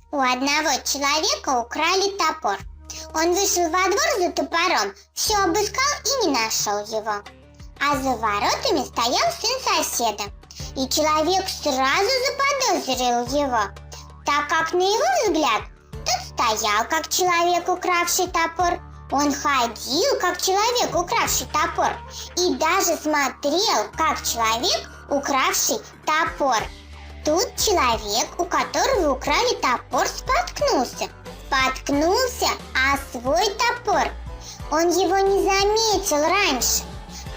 У одного человека украли топор. Он вышел во двор за топором, все обыскал и не нашел его. А за воротами стоял сын соседа. И человек сразу заподозрил его, так как, на его взгляд, тот стоял, как человек, укравший топор. Он ходил, как человек, укравший топор. И даже смотрел, как человек, укравший топор. Тут человек, у которого украли топор, споткнулся о свой топор. Он его не заметил раньше.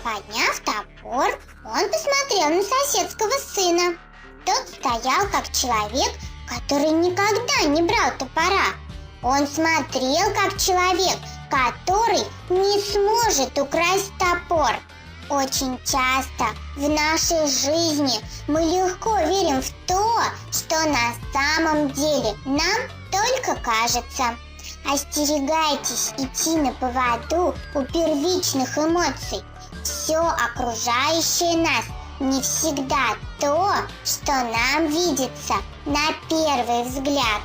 Подняв топор, он посмотрел на соседского сына. Тот стоял как человек, который никогда не брал топора. Он смотрел как человек, который не сможет украсть топор. Очень часто в нашей жизни мы легко верим в то, что на самом деле нам только кажется. Остерегайтесь идти на поводу у первичных эмоций. Все окружающее нас не всегда то, что нам видится на первый взгляд.